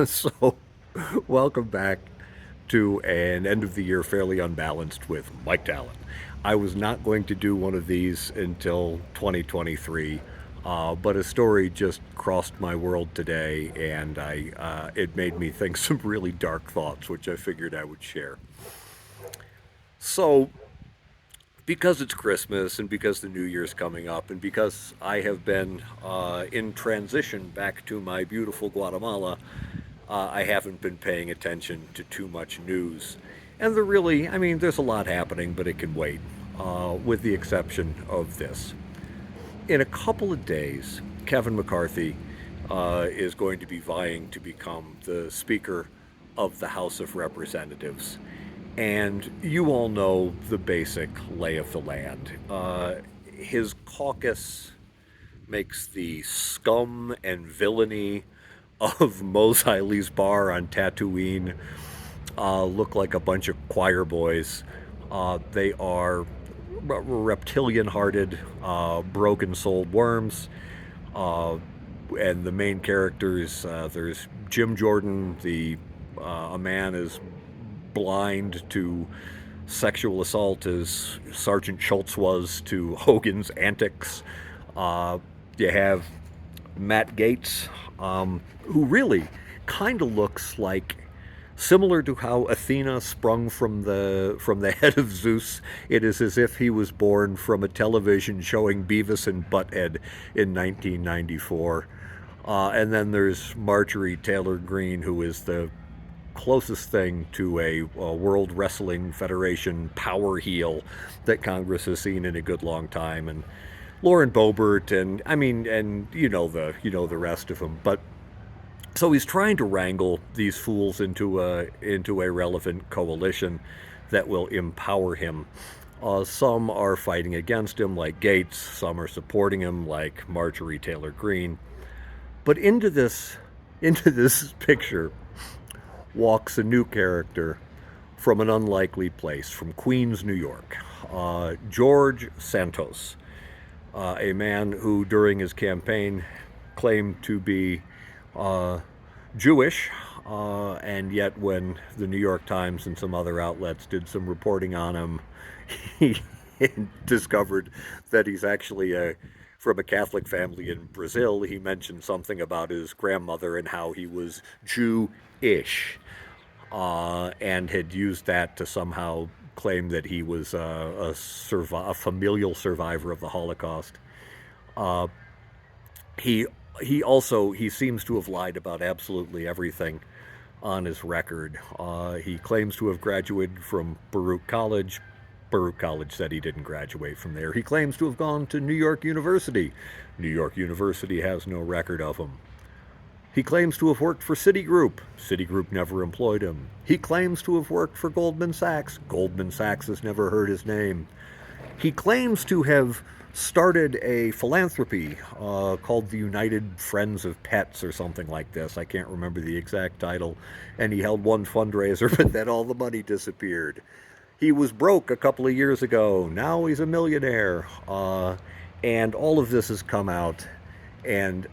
So, welcome back to an end of the year fairly unbalanced with Mike Talon. I was not going to do one of these until 2023, but a story just crossed my world today, and it made me think some really dark thoughts, which I figured I would share. So, because it's Christmas and because the New Year's coming up, and because I have been in transition back to my beautiful Guatemala, I haven't been paying attention to too much news. And there's a lot happening, but it can wait, with the exception of this. In a couple of days, Kevin McCarthy is going to be vying to become the Speaker of the House of Representatives. And you all know the basic lay of the land. His caucus makes the scum and villainy of Mos Eisley's bar on Tatooine look like a bunch of choir boys. They are reptilian hearted, broken souled worms. Uh, and the main characters, there's Jim Jordan, a man as blind to sexual assault as Sergeant Schultz was to Hogan's antics. You have Matt Gaetz, who really kind of looks like similar to how Athena sprung from the head of Zeus. It is as if he was born from a television showing Beavis and Butthead in 1994. And then there's Marjorie Taylor Greene, who is the closest thing to a World Wrestling Federation power heel that Congress has seen in a good long time, and Lauren Boebert, and the rest of them. But so he's trying to wrangle these fools into a relevant coalition that will empower him. Some are fighting against him, like Gates. Some are supporting him, like Marjorie Taylor Greene. But into this picture walks a new character from an unlikely place, from Queens, New York. George Santos, a man who, during his campaign, claimed to be uh, Jewish, and yet when the New York Times and some other outlets did some reporting on him, he discovered that he's actually from a Catholic family in Brazil. He mentioned something about his grandmother and how he was Jew-ish, and had used that to somehow claim that he was a familial survivor of the Holocaust. Uh, he he seems to have lied about absolutely everything on his record. He claims to have graduated from Baruch College. Baruch College said he didn't graduate from there. He claims to have gone to New York University. New York University has no record of him. He claims to have worked for Citigroup. Citigroup never employed him. He claims to have worked for Goldman Sachs. Goldman Sachs has never heard his name. He claims to have started a philanthropy called the United Friends of Pets or something like this. I can't remember the exact title. And he held one fundraiser, but then all the money disappeared. He was broke a couple of years ago. Now he's a millionaire. And all of this has come out, and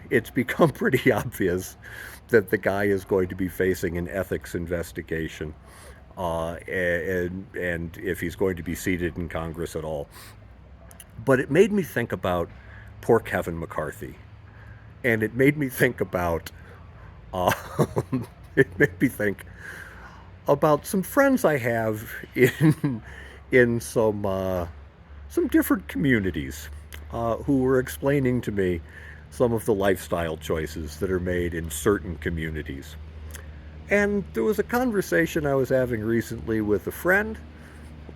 it's become pretty obvious that the guy is going to be facing an ethics investigation, and if he's going to be seated in Congress at all. But it made me think about poor Kevin McCarthy, and it made me think about uh, it made me think about some friends I have in some different communities, who were explaining to me some of the lifestyle choices that are made in certain communities. And there was a conversation I was having recently with a friend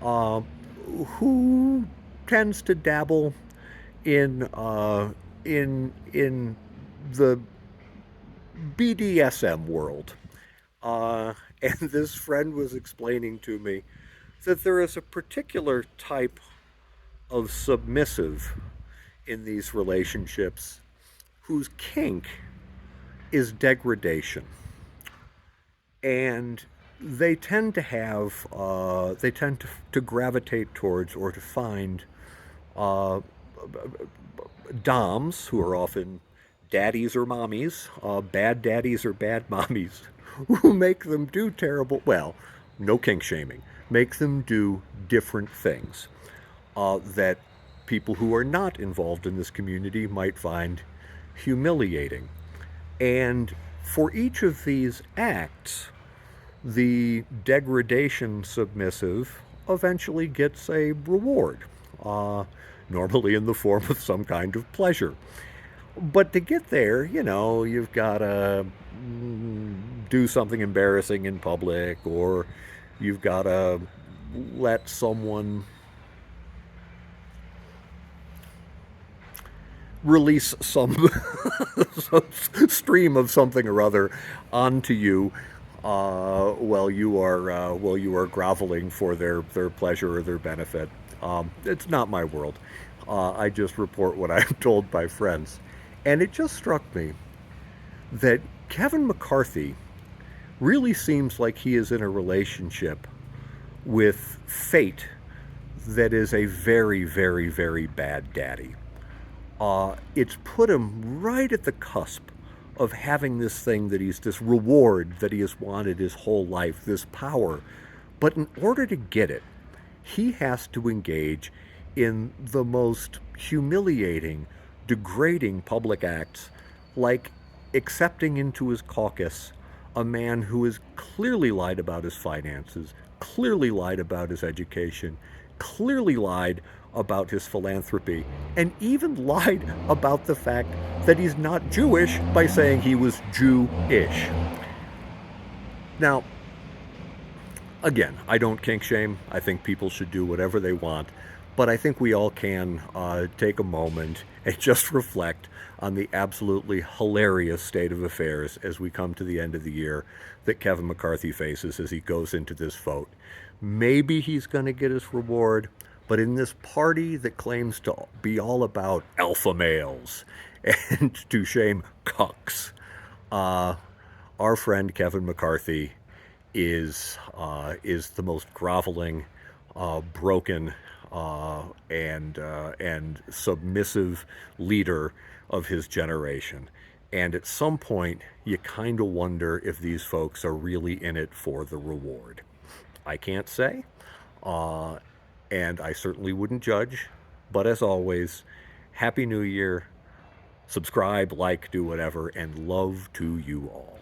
uh, who tends to dabble in the BDSM world. And this friend was explaining to me that there is a particular type of submissive in these relationships whose kink is degradation. And they tend to gravitate towards or to find uh, DOMs, who are often daddies or mommies, bad daddies or bad mommies, who make them do terrible, well, no kink shaming, make them do different things that people who are not involved in this community might find humiliating. And for each of these acts, the degradation submissive eventually gets a reward, uh, normally in the form of some kind of pleasure. But to get there, you've got to do something embarrassing in public, or you've got to let someone release some, some stream of something or other onto you while you are groveling for their pleasure or their benefit. It's not my world. I just report what I'm told by friends, and it just struck me that Kevin McCarthy really seems like he is in a relationship with fate that is a very, very, very bad daddy. It's put him right at the cusp of having this thing that this reward that he has wanted his whole life, this power. But in order to get it, he has to engage in the most humiliating, degrading public acts, like accepting into his caucus a man who has clearly lied about his finances, clearly lied about his education, clearly lied about his philanthropy, and even lied about the fact that he's not Jewish by saying he was Jew-ish. Now, again, I don't kink shame. I think people should do whatever they want. But I think we all can take a moment and just reflect on the absolutely hilarious state of affairs as we come to the end of the year that Kevin McCarthy faces as he goes into this vote. Maybe he's going to get his reward, but in this party that claims to be all about alpha males and to shame cucks, our friend Kevin McCarthy is the most groveling, broken, and submissive leader of his generation. And at some point, you kind of wonder if these folks are really in it for the reward. I can't say, uh, and I certainly wouldn't judge. But as always, Happy New Year. Subscribe, like, do whatever, and love to you all.